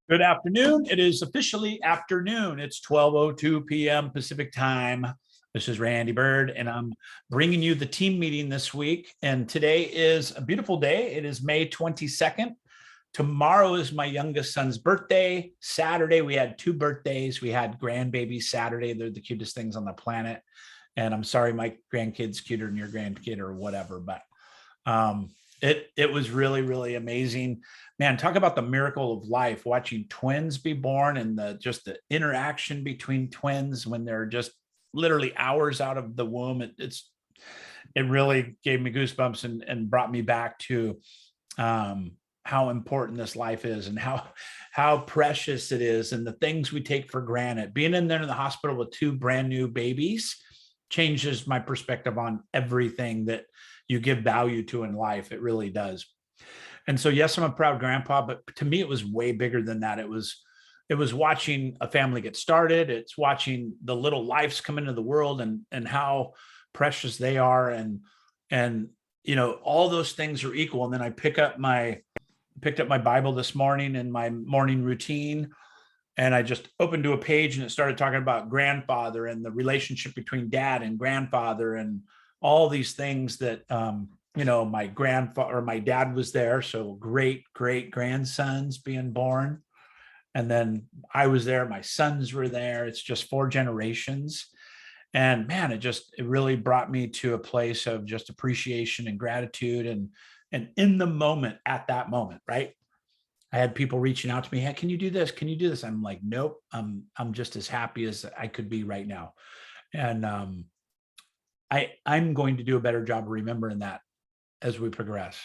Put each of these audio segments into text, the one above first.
Good afternoon. It is officially afternoon. It's 12:02 p.m. Pacific time. This is Randy Byrd, and I'm bringing you the team meeting this week. And today is a beautiful day. It is May 22nd. Tomorrow is my youngest son's birthday. Saturday, we had two birthdays. We had grandbabies Saturday. They're the cutest things on the planet. And I'm sorry, my grandkid's cuter than your grandkid or whatever, but it was really, really amazing. Man, talk about the miracle of life, watching twins be born and just the interaction between twins when they're just literally hours out of the womb. It really gave me goosebumps and brought me back to how important this life is and how precious it is and the things we take for granted. Being in there in the hospital with two brand new babies changes my perspective on everything that you give value to in life. It really does. And so, yes, I'm a proud grandpa, but to me, it was way bigger than that. It was watching a family get started. It's watching the little lives come into the world and how precious they are. And, all those things are equal. And then I picked up my Bible this morning in my morning routine. And I just opened to a page and it started talking about grandfather and the relationship between dad and grandfather and all these things that, my grandfather or my dad was there. So great grandsons being born. And then I was there, my sons were there. It's just 4 generations. And man, it really brought me to a place of just appreciation and gratitude and in the moment, at that moment, right? I had people reaching out to me, hey, can you do this? Can you do this? I'm like, nope, I'm just as happy as I could be right now. And I'm going to do a better job of remembering that as we progress,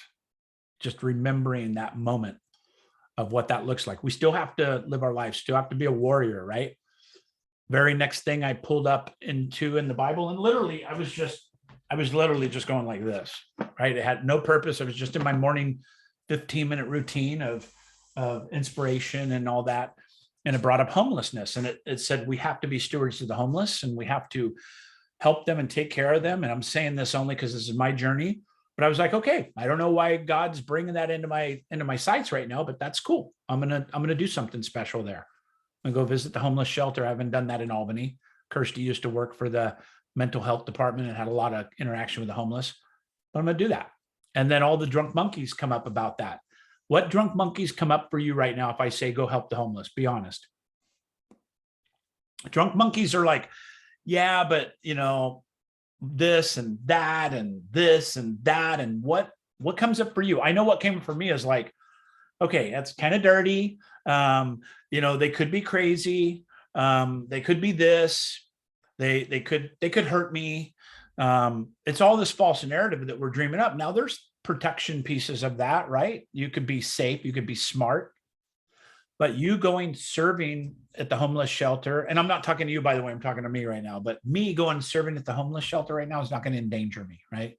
just remembering that moment of what that looks like. We still have to live our lives, still have to be a warrior, right? Very next thing I pulled up in the Bible, and literally I was literally just going like this, right? It had no purpose. I was just in my morning 15-minute routine of inspiration and all that. And it brought up homelessness. And it said, we have to be stewards of the homeless and we have to help them and take care of them. And I'm saying this only because this is my journey, but I was like, okay, I don't know why God's bringing that into my sights right now, but that's cool. I'm going to do something special there. I'm going to go visit the homeless shelter. I haven't done that in Albany. Kirsty used to work for the mental health department and had a lot of interaction with the homeless, but I'm going to do that. And then all the drunk monkeys come up about that. What drunk monkeys come up for you right now if I say go help the homeless? Be honest. Drunk monkeys are like, yeah, but this and that and this and that. And what comes up for you? I know what came up for me is like, okay, that's kind of dirty. They could be crazy. They could be this. They could hurt me. It's all this false narrative that we're dreaming up. Now there's protection pieces of that, right? You could be safe, you could be smart, but you going serving at the homeless shelter, and I'm not talking to you, by the way, I'm talking to me right now, but me going serving at the homeless shelter right now is not going to endanger me, right?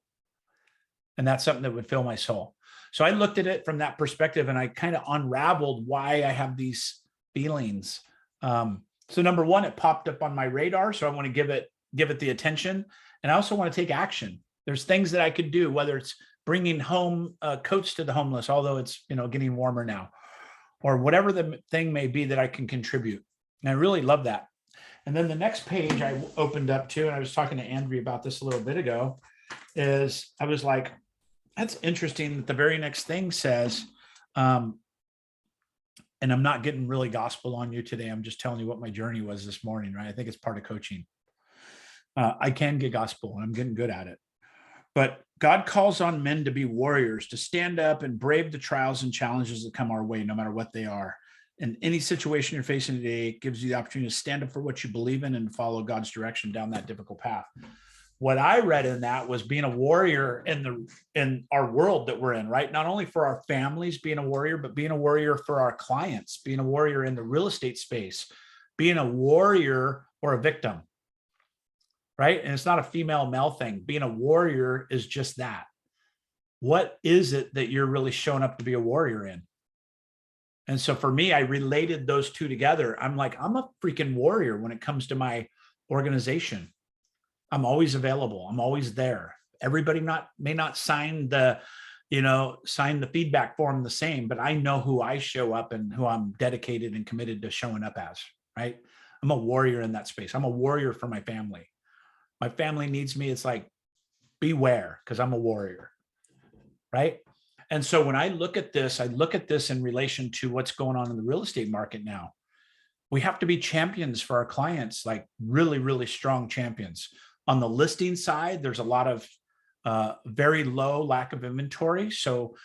And that's something that would fill my soul. So I looked at it from that perspective and I kind of unraveled why I have these feelings. So number one, it popped up on my radar. So I want to give it the attention. And I also want to take action. There's things that I could do, whether it's bringing home coats to the homeless, although it's, getting warmer now, or whatever the thing may be that I can contribute. And I really love that. And then the next page I opened up to, and I was talking to Andrea about this a little bit ago, is I was like, that's interesting that the very next thing says, and I'm not getting really gospel on you today. I'm just telling you what my journey was this morning, right? I think it's part of coaching. I can get gospel and I'm getting good at it. But God calls on men to be warriors, to stand up and brave the trials and challenges that come our way, no matter what they are. In any situation you're facing today, it gives you the opportunity to stand up for what you believe in and follow God's direction down that difficult path. What I read in that was being a warrior in our world that we're in, right? Not only for our families, being a warrior, but being a warrior for our clients, being a warrior in the real estate space, being a warrior or a victim. Right? And it's not a female male thing. Being a warrior is just that. What is it that you're really showing up to be a warrior in? And so for me, I related those two together. I'm like, I'm a freaking warrior when it comes to my organization. I'm always available. I'm always there. Everybody may not sign the sign the feedback form the same, but I know who I show up and who I'm dedicated and committed to showing up as, right? I'm a warrior in that space. I'm a warrior for my family. My family needs me. It's like, beware, because I'm a warrior, right? And so when I look at this in relation to what's going on in the real estate market now. We have to be champions for our clients, like really, really strong champions. On the listing side, there's a lot of very low lack of inventory. So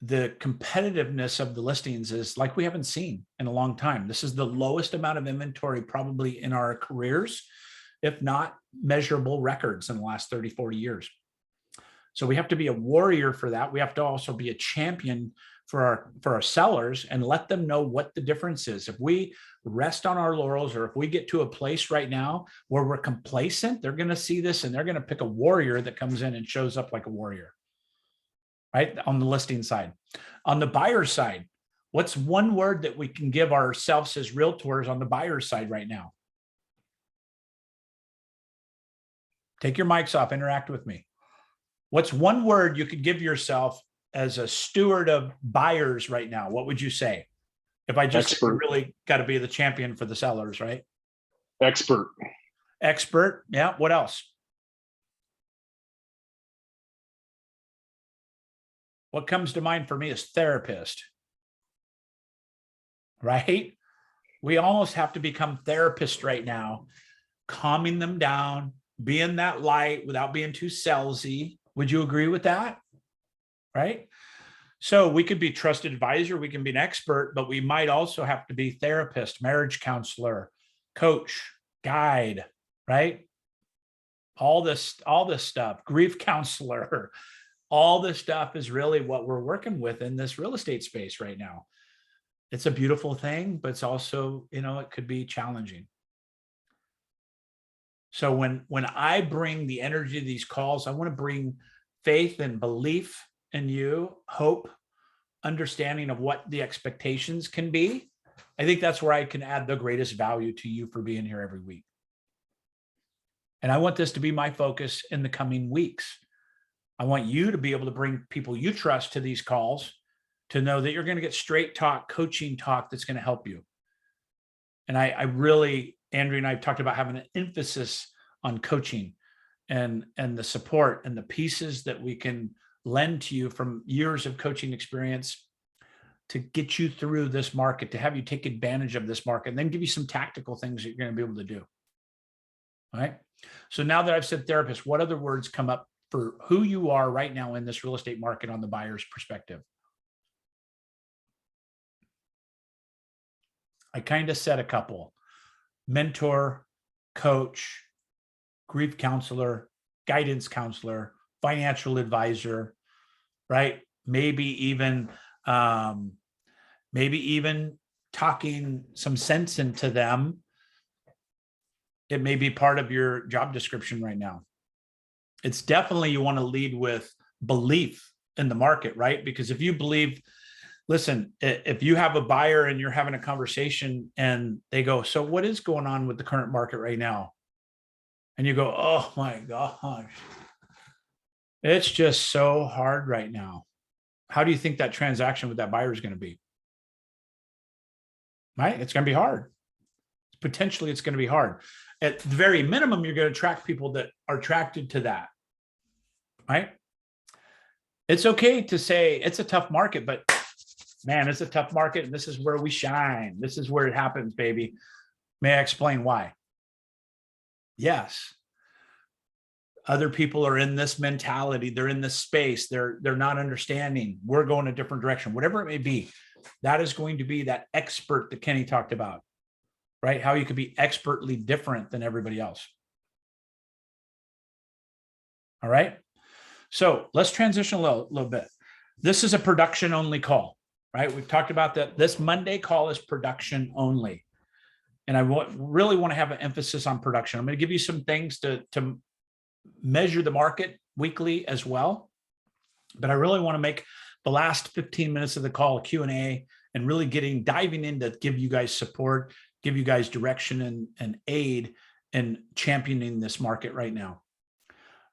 the competitiveness of the listings is like we haven't seen in a long time. This is the lowest amount of inventory probably in our careers, if not measurable records in the last 30, 40 years. So we have to be a warrior for that. We have to also be a champion for our sellers and let them know what the difference is. If we rest on our laurels, or if we get to a place right now where we're complacent, they're going to see this and they're going to pick a warrior that comes in and shows up like a warrior, right? On the listing side. On the buyer side, what's one word that we can give ourselves as realtors on the buyer side right now? Take your mics off, interact with me. What's one word you could give yourself as a steward of buyers right now? What would you say? If I just really got to be the champion for the sellers, right? Expert. Expert. Yeah. What else? What comes to mind for me is therapist, right? We almost have to become therapists right now, calming them down, being that light without being too salesy. Would you agree with that? Right? So we could be trusted advisor, we can be an expert, but we might also have to be therapist, marriage counselor, coach, guide, right? All this stuff, grief counselor, all this stuff is really what we're working with in this real estate space right now. It's a beautiful thing, but it's also, it could be challenging. So when I bring the energy to these calls, I want to bring faith and belief in you, hope, understanding of what the expectations can be. I think that's where I can add the greatest value to you for being here every week. And I want this to be my focus in the coming weeks. I want you to be able to bring people you trust to these calls to know that you're going to get straight talk, coaching talk that's going to help you. And I really, Andrea and I have talked about having an emphasis on coaching and the support and the pieces that we can lend to you from years of coaching experience to get you through this market, to have you take advantage of this market, and then give you some tactical things that you're going to be able to do. All right. So now that I've said therapist, what other words come up for who you are right now in this real estate market on the buyer's perspective? I kind of said a couple: mentor, coach, grief counselor, guidance counselor, financial advisor, right? Maybe even talking some sense into them. It may be part of your job description right now. It's definitely, you want to lead with belief in the market, right? Because if you believe, listen, if you have a buyer and you're having a conversation and they go, so what is going on with the current market right now? And you go, oh my gosh, it's just so hard right now. How do you think that transaction with that buyer is going to be? Right? It's going to be hard. Potentially, it's going to be hard. At the very minimum, you're going to attract people that are attracted to that. Right? It's okay to say it's a tough market, but man, it's a tough market. And this is where we shine. This is where it happens, baby. May I explain why? Yes. Other people are in this mentality. They're in this space. They're not understanding. We're going a different direction, whatever it may be. That is going to be that expert that Kenny talked about, right? How you could be expertly different than everybody else. All right. So let's transition a little bit. This is a production only call, right? We've talked about that. This Monday call is production only. And I really want to have an emphasis on production. I'm going to give you some things to measure the market weekly as well. But I really want to make the last 15 minutes of the call a Q&A and really diving in to give you guys support, give you guys direction and aid in championing this market right now.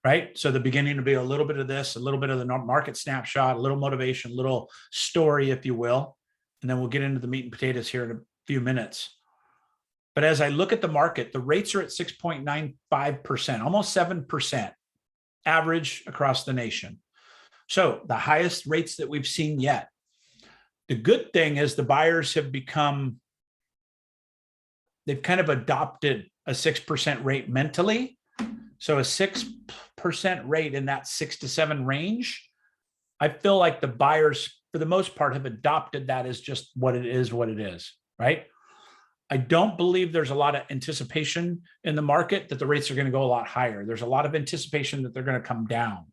right? So the beginning will be a little bit of this, a little bit of the market snapshot, a little motivation, a little story, if you will. And then we'll get into the meat and potatoes here in a few minutes. But as I look at the market, the rates are at 6.95%, almost 7% average across the nation. So the highest rates that we've seen yet. The good thing is the buyers have they've kind of adopted a 6% rate mentally. So a 6% rate in that 6 to 7 range, I feel like the buyers, for the most part, have adopted that as just what it is, right? I don't believe there's a lot of anticipation in the market that the rates are going to go a lot higher. There's a lot of anticipation that they're going to come down.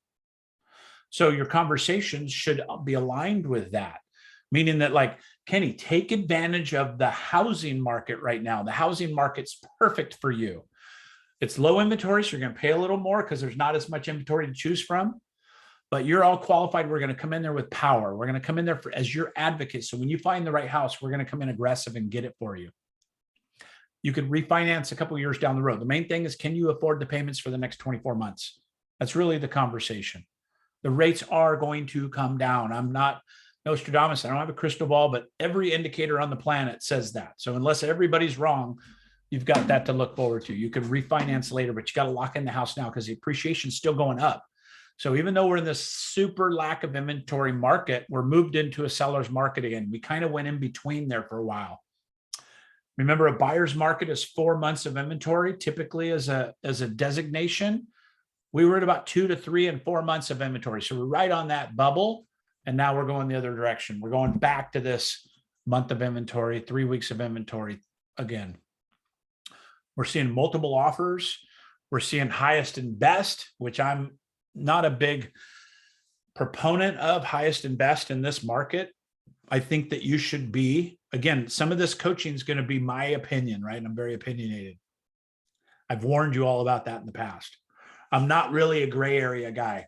So your conversations should be aligned with that, meaning that, like, Kenny, take advantage of the housing market right now. The housing market's perfect for you. It's low inventory, so you're going to pay a little more because there's not as much inventory to choose from. But you're all qualified. We're going to come in there with power. We're going to come in there as your advocate. So when you find the right house, we're going to come in aggressive and get it for you. You could refinance a couple of years down the road. The main thing is, can you afford the payments for the next 24 months? That's really the conversation. The rates are going to come down. I'm not Nostradamus. I don't have a crystal ball, but every indicator on the planet says that. So unless everybody's wrong, you've got that to look forward to. You can refinance later, but you got to lock in the house now because the appreciation is still going up. So even though we're in this super lack of inventory market, we're moved into a seller's market again. We kind of went in between there for a while. Remember, a buyer's market is 4 months of inventory, typically as a designation. We were at about 2 to 3 and 4 months of inventory. So we're right on that bubble. And now we're going the other direction. We're going back to this month of inventory, 3 weeks of inventory again. We're seeing multiple offers. We're seeing highest and best, which I'm not a big proponent of highest and best in this market. I think that you should be, again, some of this coaching is going to be my opinion, right? I'm very opinionated. I've warned you all about that in the past. I'm not really a gray area guy.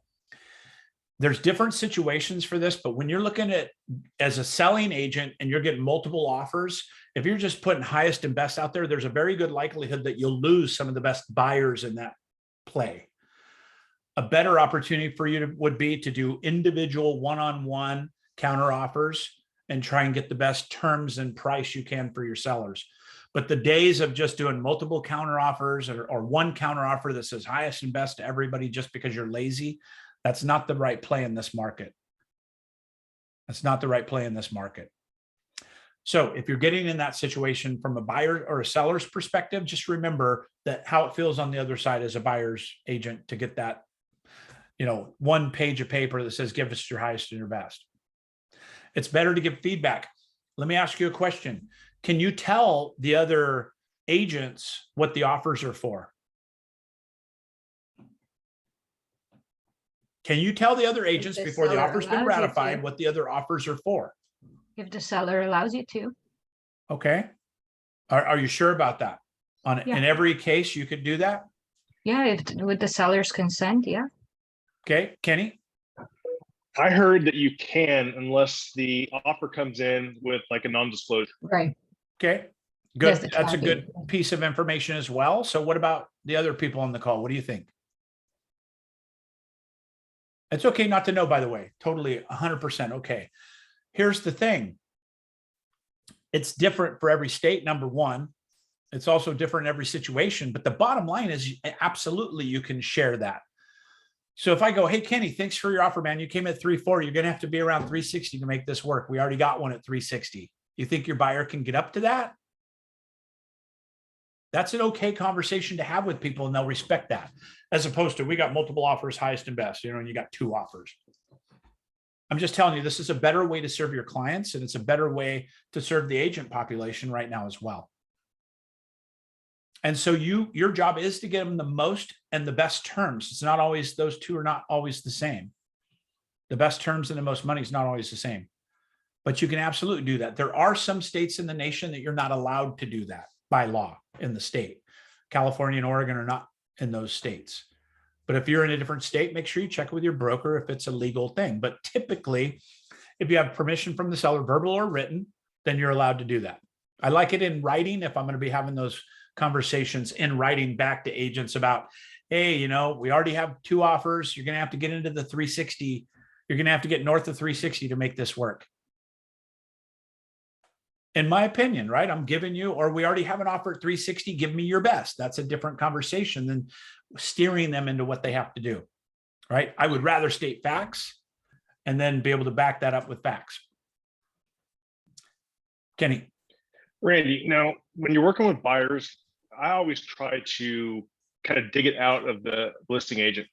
There's different situations for this, but when you're looking at as a selling agent and you're getting multiple offers, if you're just putting highest and best out there, there's a very good likelihood that you'll lose some of the best buyers in that play. A better opportunity for you would be to do individual one-on-one counter offers and try and get the best terms and price you can for your sellers. But the days of just doing multiple counter offers or one counter offer that says highest and best to everybody just because you're lazy, that's not the right play in this market. That's not the right play in this market. So if you're getting in that situation from a buyer or a seller's perspective, just remember that how it feels on the other side as a buyer's agent to get that, one page of paper that says, give us your highest and your best. It's better to give feedback. Let me ask you a question. Can you tell the other agents what the offers are for? Can you tell the other agents before the offer's been ratified what the other offers are for? If the seller allows you to. Okay. Are you sure about that? In every case, you could do that? Yeah, with the seller's consent, yeah. Okay, Kenny? I heard that you can unless the offer comes in with like a non-disclosure. Right. Okay, good. Yes, that's a good piece of information as well. So what about the other people on the call? What do you think? It's okay not to know, by the way. Totally 100% okay. Here's the thing. It's different for every state, number one. It's also different in every situation. But the bottom line is absolutely you can share that. So if I go, hey, Kenny, thanks for your offer, man. You came at 340. You're going to have to be around 360 to make this work. We already got one at 360. You think your buyer can get up to that? That's an okay conversation to have with people, and they'll respect that, as opposed to we got multiple offers, highest and best, and you got 2 offers. I'm just telling you, this is a better way to serve your clients, and it's a better way to serve the agent population right now as well. And so your job is to get them the most and the best terms. It's not always, those two are not always the same. The best terms and the most money is not always the same, but you can absolutely do that. There are some states in the nation that you're not allowed to do that by law in the state. California and Oregon are not in those states. But if you're in a different state, make sure you check with your broker if it's a legal thing. But typically, if you have permission from the seller, verbal or written, then you're allowed to do that. I like it in writing if I'm going to be having those conversations in writing back to agents about, hey, we already have 2 offers. You're going to have to get into the 360. You're going to have to get north of 360 to make this work. In my opinion, right? I'm giving you, or we already have an offer at 360. Give me your best. That's a different conversation than steering them into what they have to do, right? I would rather state facts and then be able to back that up with facts. Kenny. Randy, now when you're working with buyers, I always try to kind of dig it out of the listing agent,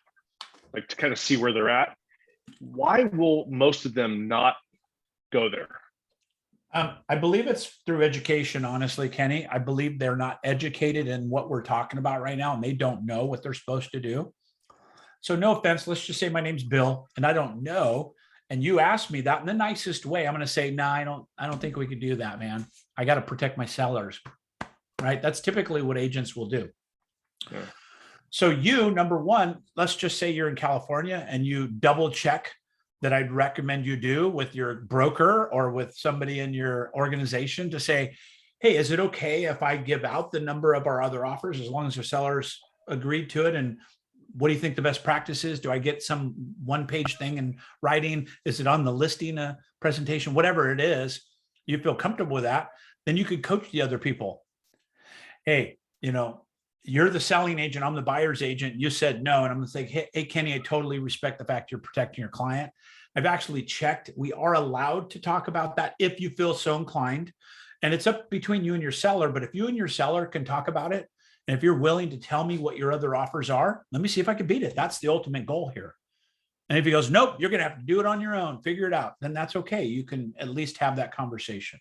like to kind of see where they're at. Why will most of them not go there? I believe it's through education, honestly, Kenny. I believe they're not educated in what we're talking about right now, and they don't know what they're supposed to do. So no offense, let's just say my name's Bill and I don't know. And you asked me that in the nicest way. I'm going to say, no, I don't think we could do that, man. I got to protect my sellers, right? That's typically what agents will do. Yeah. So you, number one, let's just say you're in California and you double check that I'd recommend you do with your broker or with somebody in your organization to say, hey, is it okay if I give out the number of our other offers as long as the sellers agreed to it? And what do you think the best practice is? Do I get some one-page thing in writing? Is it on the listing presentation? Whatever it is, you feel comfortable with that, then you could coach the other people. Hey, you're the selling agent. I'm the buyer's agent. You said no. And I'm going to say, hey, Kenny, I totally respect the fact you're protecting your client. I've actually checked. We are allowed to talk about that if you feel so inclined. And it's up between you and your seller. But if you and your seller can talk about it, and if you're willing to tell me what your other offers are, let me see if I can beat it. That's the ultimate goal here. And if he goes, nope, you're going to have to do it on your own, figure it out, then that's okay. You can at least have that conversation.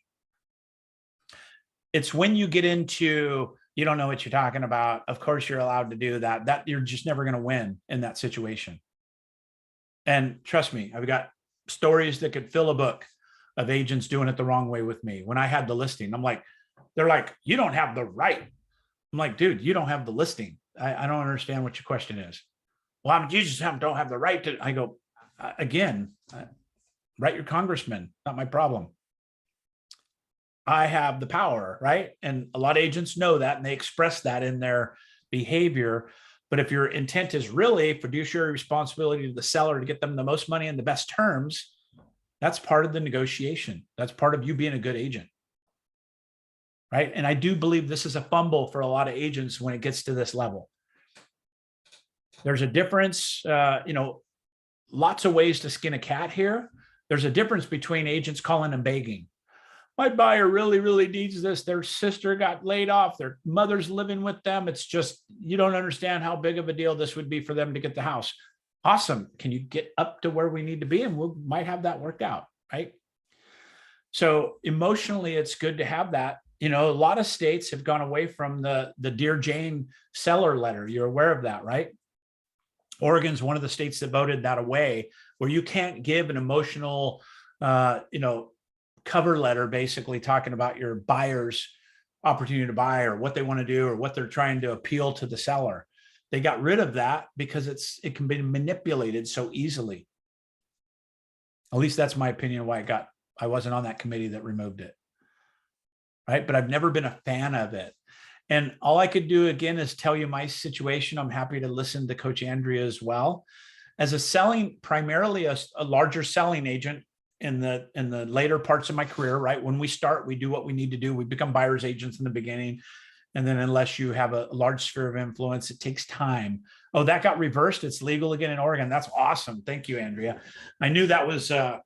It's when you get into, you don't know what you're talking about. Of course, you're allowed to do that. That you're just never going to win in that situation. And trust me, I've got stories that could fill a book of agents doing it the wrong way with me. When I had the listing, they're like, you don't have the right. I'm like, dude, you don't have the listing. I don't understand what your question is. Well, you just don't have the right to. I go, again, write your congressman, not my problem. I have the power, right? And a lot of agents know that, and they express that in their behavior. But if your intent is really fiduciary responsibility to the seller to get them the most money and the best terms, that's part of the negotiation. That's part of you being a good agent, right? And I do believe this is a fumble for a lot of agents when it gets to this level. There's a difference, lots of ways to skin a cat here. There's a difference between agents calling and begging. My buyer really, really needs this. Their sister got laid off. Their mother's living with them. It's just, you don't understand how big of a deal this would be for them to get the house. Awesome. Can you get up to where we need to be? And we might have that worked out, right? So emotionally, it's good to have that. A lot of states have gone away from the Dear Jane seller letter. You're aware of that, right? Oregon's one of the states that voted that away, where you can't give an emotional, cover letter basically talking about your buyer's opportunity to buy or what they want to do or what they're trying to appeal to the seller. They got rid of that because it can be manipulated so easily. At least that's my opinion why I wasn't on that committee that removed it. Right. But I've never been a fan of it. And all I could do again is tell you my situation. I'm happy to listen to Coach Andrea as well. As primarily a larger selling agent, in the later parts of my career, right? When we start, we do what we need to do. We become buyer's agents in the beginning. And then unless you have a large sphere of influence, it takes time. Oh, that got reversed. It's legal again in Oregon. That's awesome. Thank you, Andrea. I knew that was a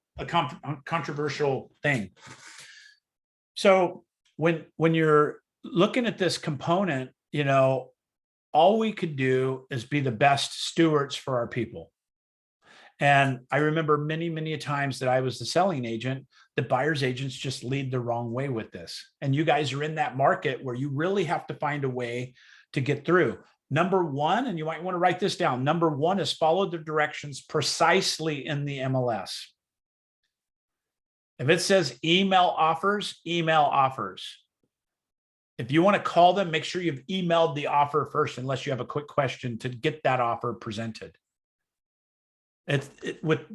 controversial thing. So when you're looking at this component, all we could do is be the best stewards for our people. And I remember many, many times that I was the selling agent, the buyer's agents just lead the wrong way with this. And you guys are in that market where you really have to find a way to get through. Number one, and you might want to write this down. Number one is follow the directions precisely in the MLS. If it says email offers, email offers. If you want to call them, make sure you've emailed the offer first, unless you have a quick question to get that offer presented.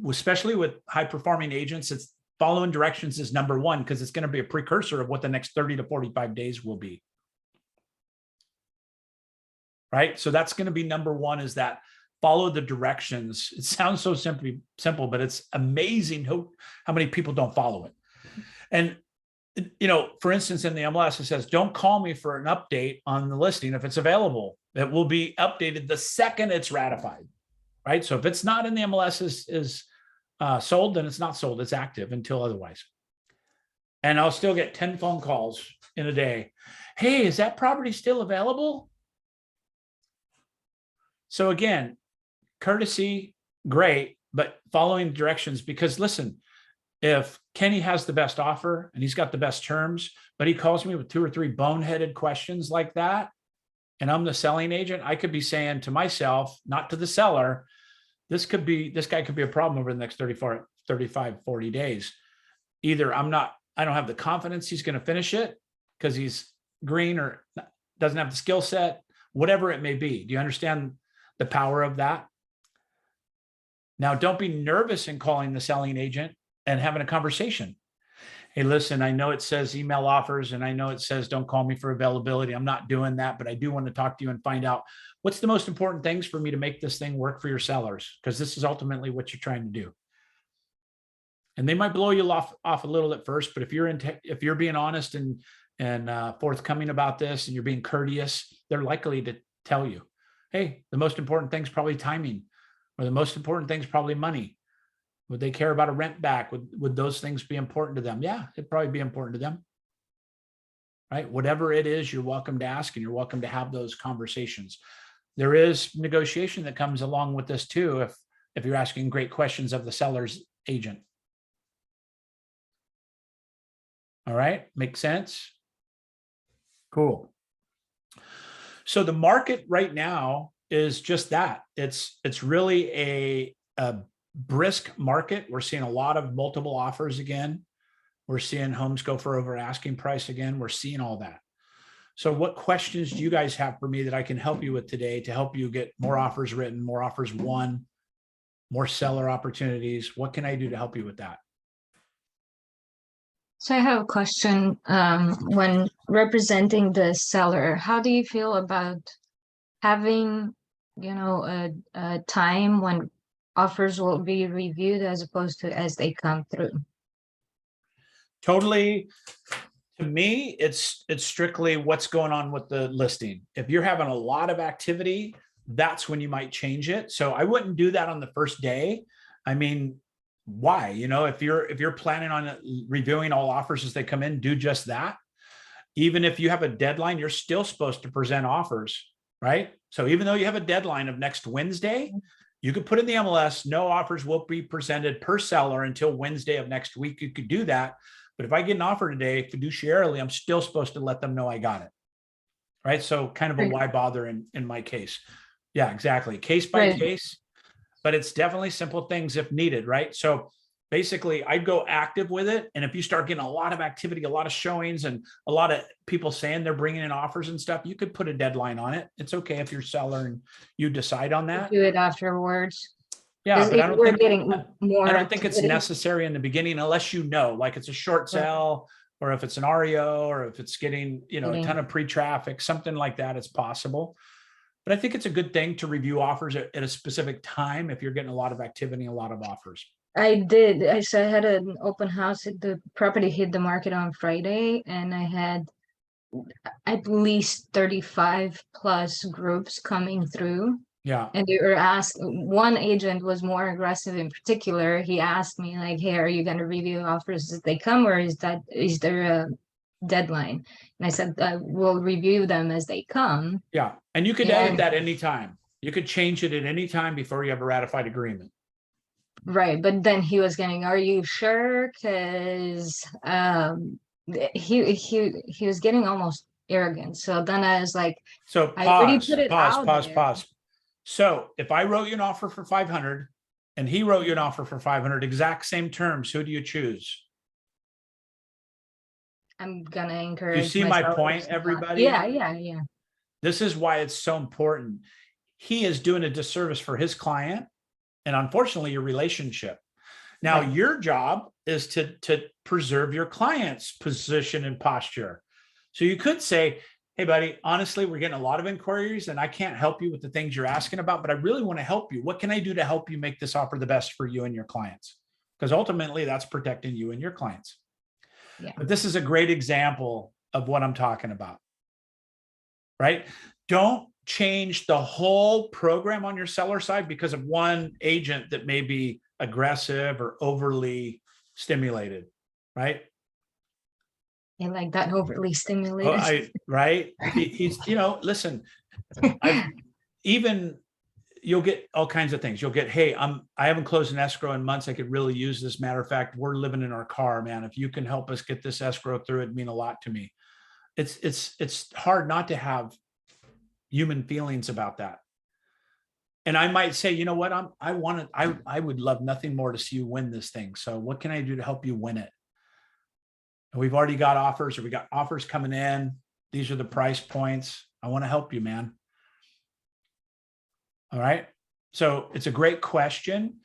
Especially with high performing agents, it's following directions is number one, because it's going to be a precursor of what the next 30 to 45 days will be. right? So that's going to be number one, is that follow the directions. It sounds so simple, but it's amazing how many people don't follow it. And, for instance, in the MLS, it says, don't call me for an update on the listing if it's available. It will be updated the second it's ratified, right? So if it's not in the MLS is sold, then it's not sold. It's active until otherwise. And I'll still get 10 phone calls in a day. Hey, is that property still available? So again, courtesy, great, but following directions, because listen, if Kenny has the best offer and he's got the best terms, but he calls me with 2 or 3 boneheaded questions like that, and I'm the selling agent, I could be saying to myself, not to the seller, this guy could be a problem over the next 35, 40 days. Either I don't have the confidence he's going to finish it because he's green or doesn't have the skill set, whatever it may be. Do you understand the power of that? Now, don't be nervous in calling the selling agent and having a conversation. Hey, listen, I know it says email offers and I know it says don't call me for availability. I'm not doing that, but I do want to talk to you and find out what's the most important things for me to make this thing work for your sellers, because this is ultimately what you're trying to do. And they might blow you off a little at first, but if you're being honest and forthcoming about this and you're being courteous, they're likely to tell you, hey, the most important thing is probably timing, or the most important thing is probably money. Would they care about a rent back? Would those things be important to them? Yeah, it'd probably be important to them, right? Whatever it is, you're welcome to ask and you're welcome to have those conversations. There is negotiation that comes along with this too, if you're asking great questions of the seller's agent. All right, makes sense? Cool. So the market right now is just that. It's really a brisk market. We're seeing a lot of multiple offers again. We're seeing homes go for over asking price again. We're seeing all that. So what questions do you guys have for me that I can help you with today to help you get more offers written, more offers won, more seller opportunities? What can I do to help you with that? So I have a question. When representing the seller, how do you feel about having, a time when offers will be reviewed as opposed to as they come through? Totally. To me, it's strictly what's going on with the listing. If you're having a lot of activity, that's when you might change it. So I wouldn't do that on the first day. I mean, why? If you're planning on reviewing all offers as they come in, do just that. Even if you have a deadline, you're still supposed to present offers, right? So even though you have a deadline of next Wednesday, you could put in the MLS, no offers will be presented per seller until Wednesday of next week. You could do that. But if I get an offer today, fiduciarily, I'm still supposed to let them know I got it. Right. So kind of a why bother in my case. Yeah, exactly. Case by case, but it's definitely simple things if needed. Right. So basically I'd go active with it. And if you start getting a lot of activity, a lot of showings and a lot of people saying they're bringing in offers and stuff, you could put a deadline on it. It's okay if you're seller and you decide on that. Do it afterwards. Yeah, but I don't think it's activity. necessary in the beginning unless like it's a short sale or if it's an REO or if it's getting, a ton of pre-traffic, something like that, it's possible. But I think it's a good thing to review offers at a specific time if you're getting a lot of activity, a lot of offers. I did. I had an open house. The property hit the market on Friday, and I had at least 35 plus groups coming through. Yeah. And they were asked, one agent was more aggressive in particular. He asked me like, hey, are you going to review offers as they come, or is there a deadline? And I said, we'll review them as they come. Yeah. And you could edit that anytime. You could change it at any time before you have a ratified agreement. Right. But then he was getting, are you sure? Because he was getting almost arrogant. So then I was like, so pause. So if I wrote you an offer for 500 and he wrote you an offer for 500, exact same terms, who do you choose? I'm going to encourage. You see my point, everybody? Yeah. This is why it's so important. He is doing a disservice for his client and unfortunately your relationship. Now, your job is to preserve your client's position and posture. So you could say, hey buddy, honestly, we're getting a lot of inquiries and I can't help you with the things you're asking about, but I really want to help you. What can I do to help you make this offer the best for you and your clients? Because ultimately that's protecting you and your clients. Yeah. But this is a great example of what I'm talking about, right? Don't change the whole program on your seller side because of one agent that may be aggressive or overly stimulated, right? I like that, overly stimulated. Right. He's, listen, you'll get all kinds of things. You'll get, hey, I haven't closed an escrow in months. I could really use this. Matter of fact, we're living in our car, man. If you can help us get this escrow through, it'd mean a lot to me. It's hard not to have human feelings about that. And I might say, you know what, I would love nothing more to see you win this thing. So what can I do to help you win it? And we've already got offers, or we got offers coming in. These are the price points. I want to help you, man. All right. So it's a great question.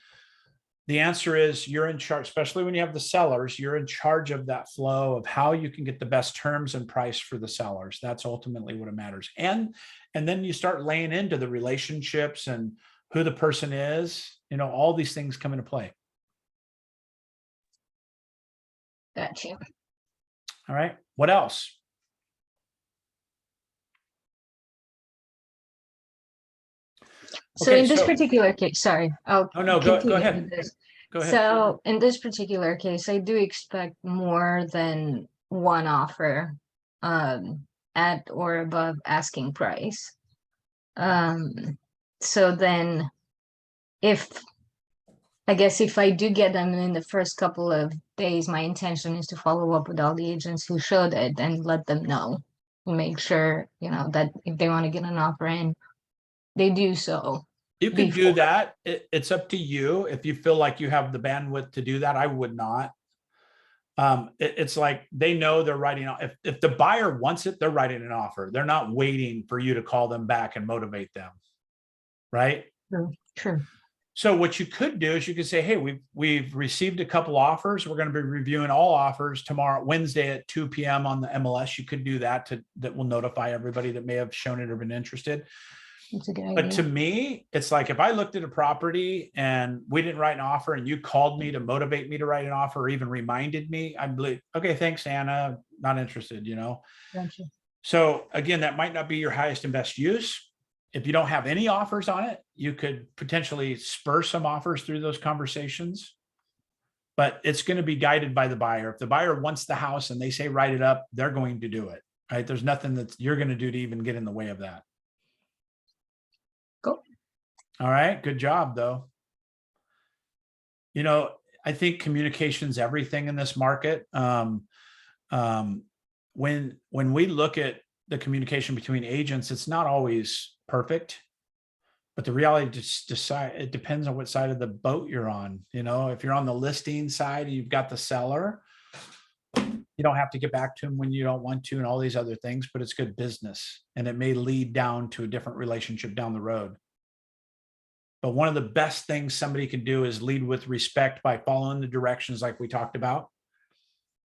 The answer is you're in charge, especially when you have the sellers, you're in charge of that flow of how you can get the best terms and price for the sellers. That's ultimately what it matters. And then you start laying into the relationships and who the person is, all these things come into play. Got you. All right. What else? So in this particular case, sorry, I'll go ahead. with this. Go ahead. So in this particular case, I do expect more than one offer at or above asking price. So then I guess if I do get them in the first couple of days, my intention is to follow up with all the agents who showed it and let them know, make sure, that if they want to get an offer in, they do so. You could do that. It's up to you. If you feel like you have the bandwidth to do that, I would not. It's like they know they're writing. If the buyer wants it, they're writing an offer. They're not waiting for you to call them back and motivate them. Right? True. So what you could do is you could say, hey, we've received a couple offers. We're going to be reviewing all offers tomorrow, Wednesday at 2 p.m. on the MLS. You could do that that will notify everybody that may have shown it or been interested. That's a good idea. But to me, it's like if I looked at a property and we didn't write an offer and you called me to motivate me to write an offer or even reminded me, I'd be, okay, thanks, Anna, not interested, Gotcha. So again, that might not be your highest and best use. If you don't have any offers on it, you could potentially spur some offers through those conversations. But it's going to be guided by the buyer. If the buyer wants the house and they say write it up, they're going to do it, right? There's nothing that you're going to do to even get in the way of that. Cool. All right. Good job, though. I think communication's everything in this market. When we look at the communication between agents, it's not always perfect, but the reality it depends on what side of the boat you're on. If you're on the listing side and you've got the seller, you don't have to get back to them when you don't want to and all these other things, but it's good business and it may lead down to a different relationship down the road. But one of the best things somebody can do is lead with respect by following the directions like we talked about,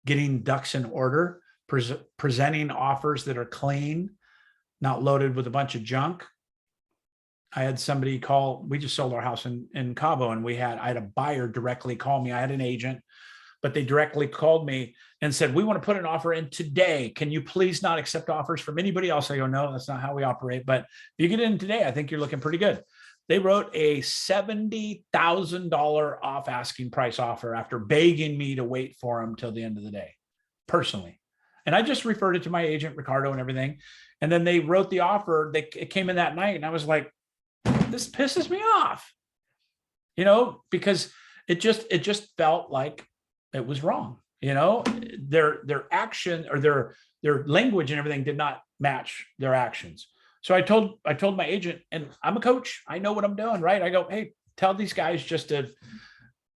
getting ducks in order, presenting offers that are clean, not loaded with a bunch of junk. I had somebody call, we just sold our house in Cabo and I had a buyer directly call me. I had an agent, but they directly called me and said, we want to put an offer in today. Can you please not accept offers from anybody else? I go, no, that's not how we operate. But if you get in today, I think you're looking pretty good. They wrote a $70,000 off asking price offer after begging me to wait for them till the end of the day, personally. And I just referred it to my agent, Ricardo, and everything. And then they wrote the offer. It came in that night. And I was like, this pisses me off, because it just felt like it was wrong. Their action or their language and everything did not match their actions. So I told my agent, and I'm a coach, I know what I'm doing, right? I go, hey, tell these guys just to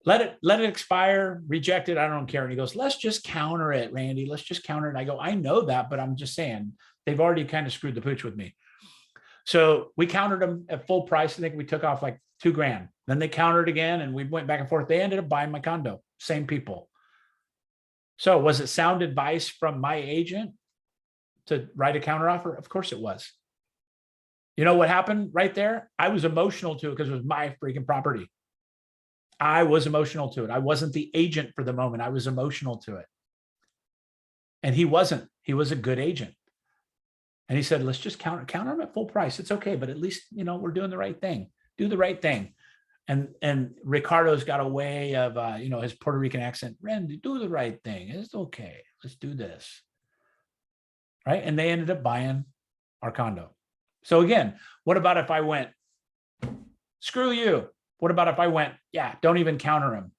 let it expire, reject it. I don't care. And he goes, let's just counter it, Randy. Let's just counter it. And I go, I know that, but I'm just saying they've already kind of screwed the pooch with me. So we countered them at full price. I think we took off like $2,000. Then they countered again and we went back and forth. They ended up buying my condo, same people. So was it sound advice from my agent? to write a counteroffer? Of course it was. You know what happened right there? I was emotional to it because it was my freaking property. I was emotional to it. I wasn't the agent for the moment. I was emotional to it. And he wasn't. He was a good agent. And he said, let's just counter him at full price. It's okay, but at least, you know, we're doing the right thing. Do the right thing. And Ricardo's got a way of, you know, his Puerto Rican accent. Randy, do the right thing. It's okay. Let's do this. Right. And they ended up buying our condo. So again, what about if I went, screw you? What about if I went, yeah, don't even counter them?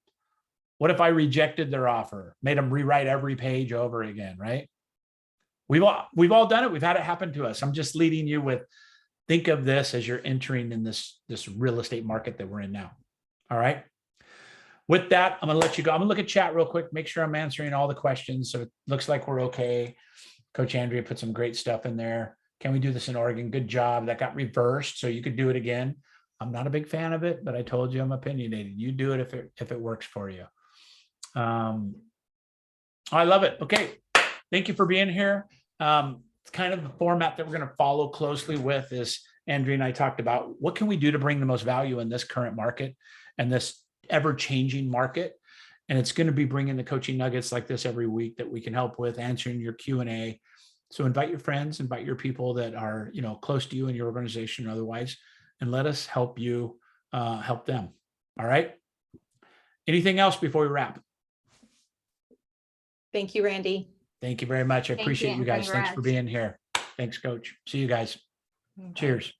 What if I rejected their offer, made them rewrite every page over again, right? We've all done it. We've had it happen to us. I'm just leading you with, think of this as you're entering in this real estate market that we're in now. All right. With that, I'm going to let you go. I'm going to look at chat real quick, make sure I'm answering all the questions. So it looks like we're okay. Coach Andrea put some great stuff in there. Can we do this in Oregon? Good job. That got reversed, so you could do it again. I'm not a big fan of it, but I told you I'm opinionated. You do it if it works for you. I love it. Okay. Thank you for being here. It's kind of the format that we're going to follow closely with is Andrea and I talked about what can we do to bring the most value in this current market and this ever-changing market. And it's going to be bringing the coaching nuggets like this every week that we can help with, answering your Q&A. So invite your friends, invite your people that are, you know, close to you in your organization or otherwise, and let us help you help them. All right. Anything else before we wrap? Thank you, Randy. Thank you very much. I Thank appreciate you, you guys. Thanks for congrats. being here. Thanks, Coach. See you guys. Cheers.